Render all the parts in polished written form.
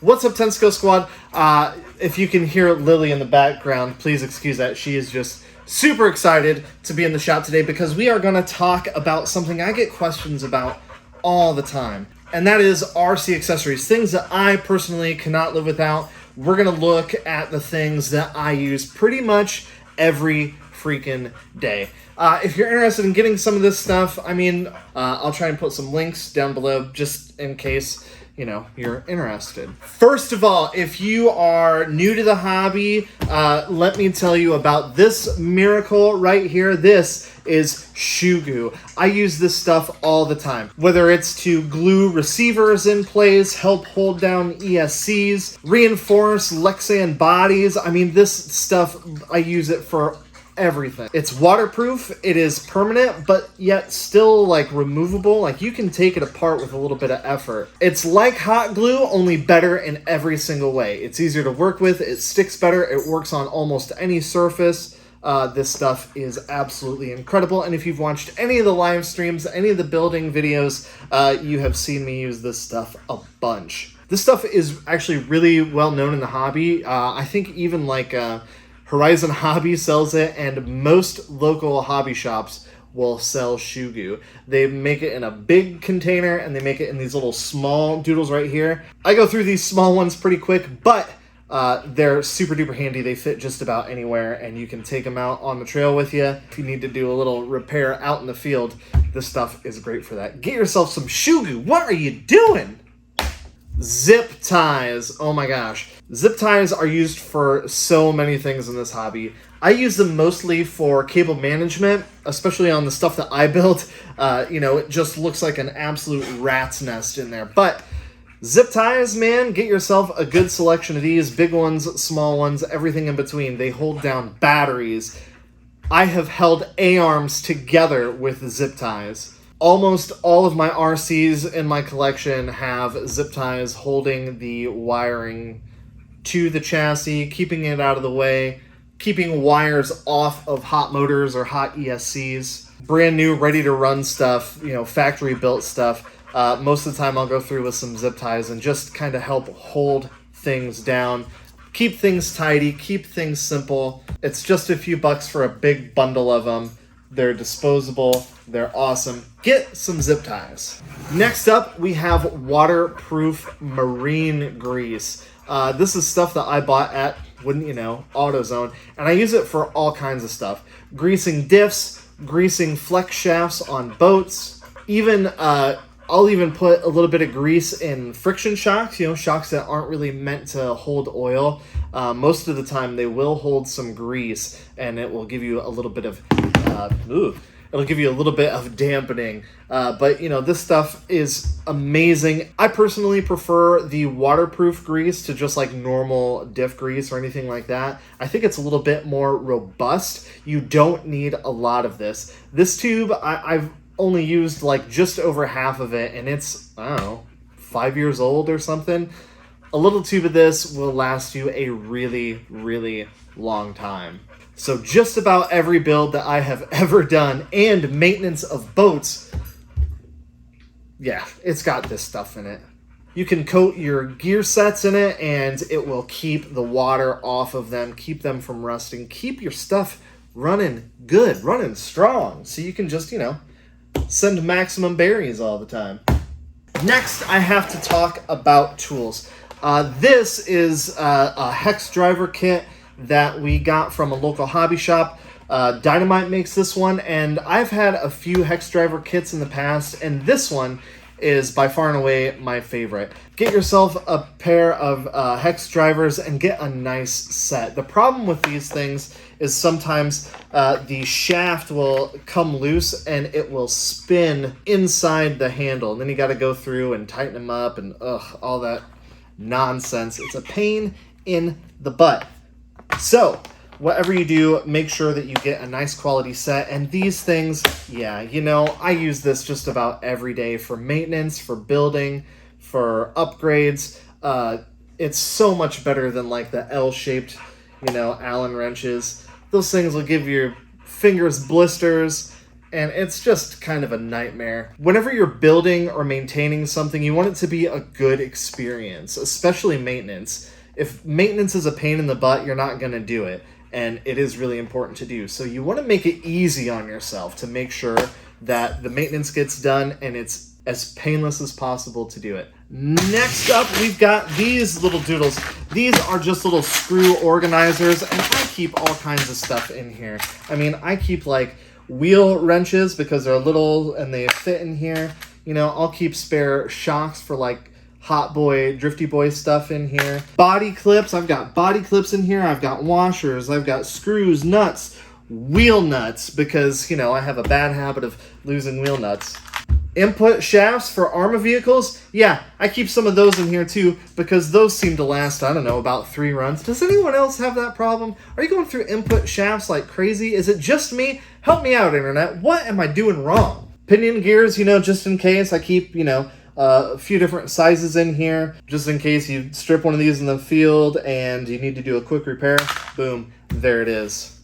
What's up, Tensko Squad? If you can hear Lily in the background, please excuse that. She is just super excited to be in the shop today because we are going to talk about something I get questions about all the time. And that is RC accessories, things that I personally cannot live without. We're going to look at the things that I use pretty much every freaking day. If you're interested in getting some of this stuff, I'll try and put some links down below just in case, you're interested. First of all, if you are new to the hobby, let me tell you about this miracle right here. This is Shugo. I use this stuff all the time. Whether it's to glue receivers in place, help hold down ESCs, reinforce Lexan bodies. This stuff, I use it for everything. It's waterproof, it is permanent, but yet still removable. You can take it apart with a little bit of effort. It's like hot glue, only better in every single way. It's easier to work with, it sticks better, it works on almost any surface. This stuff is absolutely incredible, and if you've watched any of the live streams, any of the building videos, you have seen me use this stuff a bunch. This stuff is actually really well known in the hobby. I think even Horizon Hobby sells it, and most local hobby shops will sell Shugo. They make it in a big container, and they make it in these little small doodles right here. I go through these small ones pretty quick, but they're super duper handy. They fit just about anywhere, and you can take them out on the trail with you. If you need to do a little repair out in the field, this stuff is great for that. Get yourself some Shugo. What are you doing? Zip ties. Oh my gosh. Zip ties are used for so many things in this hobby. I use them mostly for cable management, especially on the stuff that I build. It just looks like an absolute rat's nest in there. But zip ties, man, get yourself a good selection of these. Big ones, small ones, everything in between. They hold down batteries. I have held A-arms together with zip ties. Almost all of my RCs in my collection have zip ties holding the wiring to the chassis, keeping it out of the way, keeping wires off of hot motors or hot ESCs. Brand new, ready to run stuff, factory built stuff. Most of the time I'll go through with some zip ties and just kind of help hold things down, keep things tidy, keep things simple. It's just a few bucks for a big bundle of them. They're disposable. They're awesome. Get some zip ties. Next up, we have waterproof marine grease. This is stuff that I bought at, AutoZone, and I use it for all kinds of stuff. Greasing diffs, greasing flex shafts on boats. I'll even put a little bit of grease in friction shocks, shocks that aren't really meant to hold oil. Most of the time they will hold some grease, and it will give you a little bit of dampening. But this stuff is amazing. I personally prefer the waterproof grease to just normal diff grease or anything like that. I think it's a little bit more robust. You don't need a lot of this. This tube, I've only used just over half of it, and it's, 5 years old or something. A little tube of this will last you a really, really long time. So just about every build that I have ever done and maintenance of boats, yeah, it's got this stuff in it. You can coat your gear sets in it, and it will keep the water off of them, keep them from rusting, keep your stuff running good, running strong, so you can just, send maximum berries all the time. Next, I have to talk about tools. This is a hex driver kit that we got from a local hobby shop. Dynamite makes this one, and I've had a few hex driver kits in the past, and this one is by far and away my favorite. Get yourself a pair of hex drivers and get a nice set. The problem with these things is sometimes the shaft will come loose and it will spin inside the handle, and then you got to go through and tighten them up and all that nonsense. It's a pain in the butt. So whatever you do, make sure that you get a nice quality set. And these things, I use this just about every day for maintenance, for building, for upgrades. It's so much better than the L-shaped, Allen wrenches. Those things will give your fingers blisters. and it's just kind of a nightmare. Whenever you're building or maintaining something, you want it to be a good experience, especially maintenance. If maintenance is a pain in the butt, you're not going to do it, and it is really important to do. So you want to make it easy on yourself to make sure that the maintenance gets done and it's as painless as possible to do it. Next up, we've got these little doodles. These are just little screw organizers, and I keep all kinds of stuff in here. I mean, I keep like wheel wrenches because they're little and they fit in here. You know, I'll keep spare shocks for like hot boy, drifty boy stuff in here. Body clips, I've got body clips in here. I've got washers, I've got screws, nuts, wheel nuts, because, you know, I have a bad habit of losing wheel nuts. Input shafts for ARMA vehicles. Yeah, I keep some of those in here too, because those seem to last, I don't know, about 3 runs. Does anyone else have that problem? Are you going through input shafts like crazy? Is it just me? Help me out, internet. What am I doing wrong? Pinion gears, you know, just in case. I keep, you know, a few different sizes in here, just in case you strip one of these in the field and you need to do a quick repair. Boom, there it is.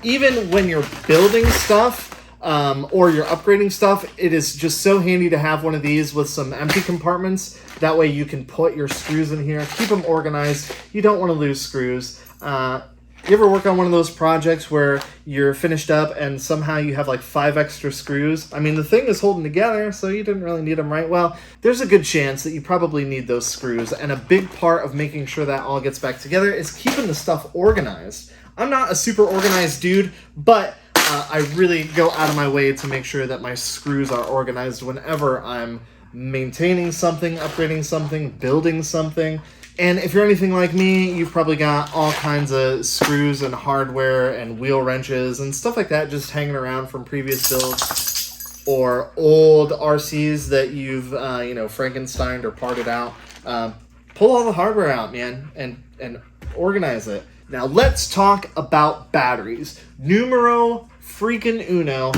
Even when you're building stuff, or you're upgrading stuff, it is just so handy to have one of these with some empty compartments. That way you can put your screws in here, keep them organized. You don't want to lose screws. You ever work on one of those projects where you're finished up and somehow you have like 5 extra screws? I mean, the thing is holding together, so you didn't really need them, right? Well, there's a good chance that you probably need those screws, and a big part of making sure that all gets back together is keeping the stuff organized. I'm not a super organized dude, but I really go out of my way to make sure that my screws are organized whenever I'm maintaining something, upgrading something, building something. And if you're anything like me, you've probably got all kinds of screws and hardware and wheel wrenches and stuff like that just hanging around from previous builds, or old RCs that you've, you know, Frankensteined or parted out. Pull all the hardware out, man, and organize it. Now let's talk about batteries. Numero freaking uno.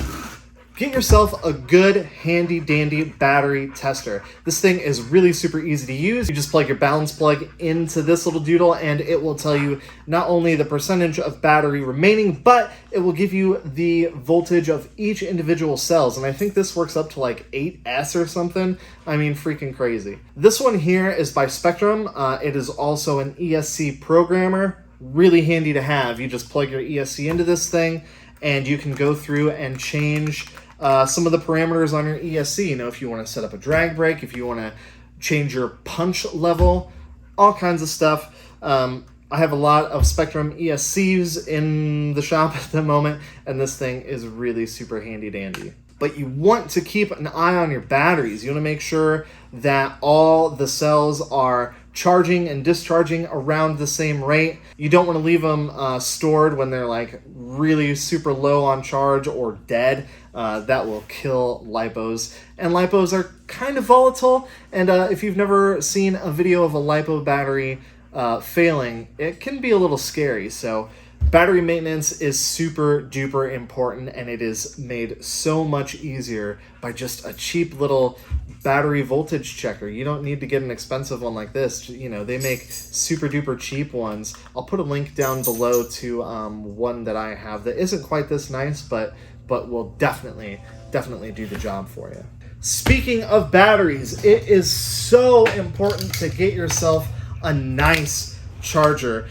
Get yourself a good, handy dandy battery tester. This thing is really super easy to use. You just plug your balance plug into this little doodle and it will tell you not only the percentage of battery remaining, but it will give you the voltage of each individual cells. And I think this works up to like 8S or something. I mean, freaking crazy. This one here is by Spectrum. It is also an ESC programmer. Really handy to have. You just plug your ESC into this thing and you can go through and change some of the parameters on your ESC. You know, if you want to set up a drag brake, if you want to change your punch level, all kinds of stuff. I have a lot of Spectrum ESCs in the shop at the moment, and this thing is really super handy dandy. But you want to keep an eye on your batteries. You want to make sure that all the cells are charging and discharging around the same rate. You don't want to leave them stored when they're like really super low on charge or dead. That will kill lipos. And lipos are kind of volatile. And if you've never seen a video of a lipo battery failing, it can be a little scary. So battery maintenance is super duper important, and it is made so much easier by just a cheap little battery voltage checker. You don't need to get an expensive one like this. You know, they make super duper cheap ones. I'll put a link down below to one that I have that isn't quite this nice, but will definitely do the job for you. Speaking of batteries, it is so important to get yourself a nice charger.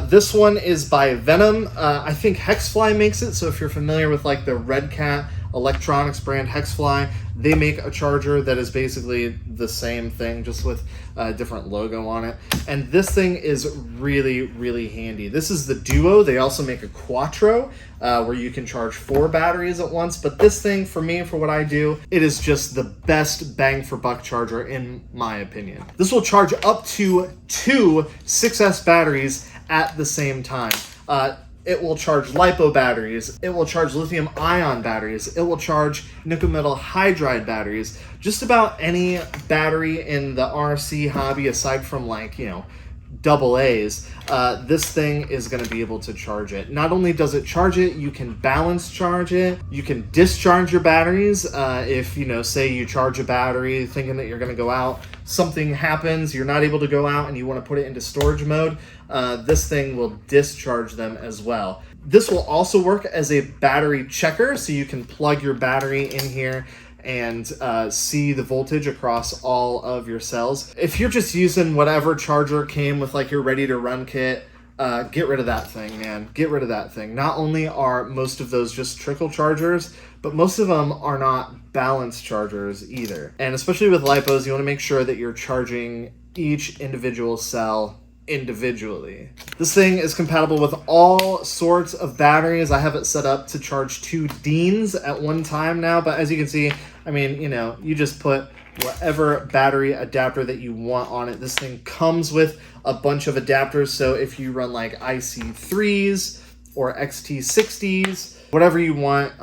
This one is by Venom. I think Hexfly makes it, so if you're familiar with like the Red Cat electronics brand Hexfly, they make a charger that is basically the same thing, just with a different logo on it. And this thing is really, really handy. This is the Duo. They also make a Quattro, where you can charge 4 batteries at once. But this thing, for me, for what I do, it is just the best bang for buck charger, in my opinion. This will charge up to 2 6S batteries at the same time. It will charge LiPo batteries, it will charge lithium ion batteries, it will charge nickel metal hydride batteries, just about any battery in the RC hobby aside from, like, you know, AA's, this thing is going to be able to charge it. Not only does it charge it, you can balance charge it. You can discharge your batteries. If, say you charge a battery thinking that you're going to go out, something happens, you're not able to go out and you want to put it into storage mode, this thing will discharge them as well. This will also work as a battery checker, so you can plug your battery in here and see the voltage across all of your cells. If you're just using whatever charger came with like your ready to run kit, get rid of that thing, man. Get rid of that thing. Not only are most of those just trickle chargers, but most of them are not balanced chargers either. And especially with LiPos, you want to make sure that you're charging each individual cell individually. This thing is compatible with all sorts of batteries. I have it set up to charge 2 Deans at one time now, but as you can see, I mean, you just put whatever battery adapter that you want on it. This thing comes with a bunch of adapters, so if you run like IC3s or XT60s, whatever you want,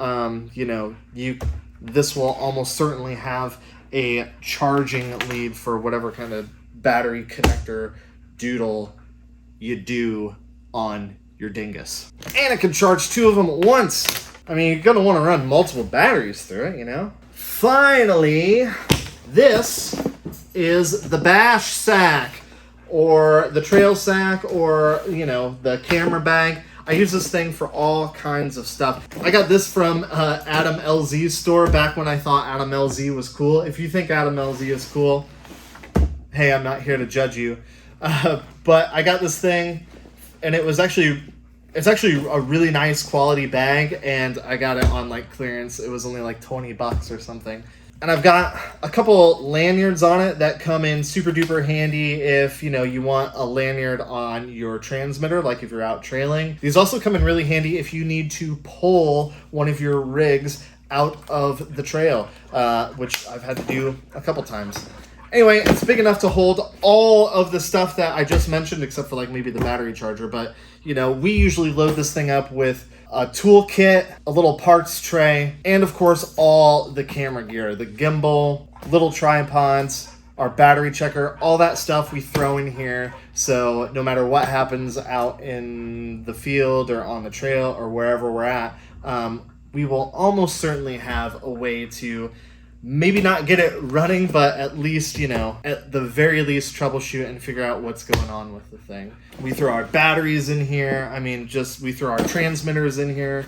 this will almost certainly have a charging lead for whatever kind of battery connector doodle you do on your dingus. And it can charge 2 of them at once. I mean, you're gonna want to run multiple batteries through it, Finally, this is the bash sack, or the trail sack, or, the camera bag. I use this thing for all kinds of stuff. I got this from Adam LZ's store back when I thought Adam LZ was cool. If you think Adam LZ is cool, hey, I'm not here to judge you. But I got this thing, and it's actually a really nice quality bag, and I got it on like clearance. It was only like $20 or something. And I've got a couple lanyards on it that come in super duper handy if, you want a lanyard on your transmitter, like if you're out trailing. These also come in really handy if you need to pull one of your rigs out of the trail, which I've had to do a couple times. Anyway, it's big enough to hold all of the stuff that I just mentioned, except for like maybe the battery charger. But, we usually load this thing up with a toolkit, a little parts tray, and of course, all the camera gear, the gimbal, little tripods, our battery checker, all that stuff we throw in here. So no matter what happens out in the field or on the trail or wherever we're at, we will almost certainly have a way to maybe not get it running, but at least, at the very least, troubleshoot and figure out what's going on with the thing. We throw our batteries in here. We throw our transmitters in here,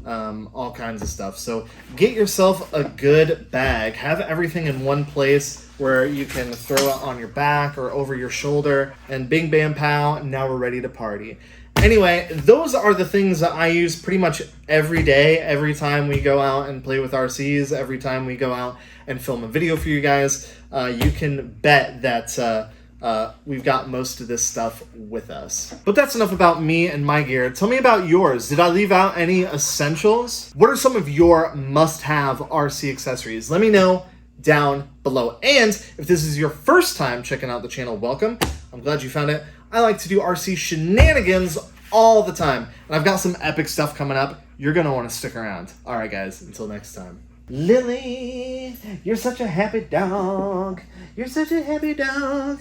all kinds of stuff. So get yourself a good bag. Have everything in one place where you can throw it on your back or over your shoulder, and bing, bam, pow, and now we're ready to party. Anyway, those are the things that I use pretty much every day, every time we go out and play with RCs, every time we go out and film a video for you guys. You can bet that we've got most of this stuff with us. But that's enough about me and my gear. Tell me about yours. Did I leave out any essentials? What are some of your must-have RC accessories? Let me know down below. And if this is your first time checking out the channel, welcome. I'm glad you found it. I like to do RC shenanigans all the time, and I've got some epic stuff coming up. You're gonna want to stick around. All right, guys, until next time. Lily, you're such a happy dog. You're such a happy dog.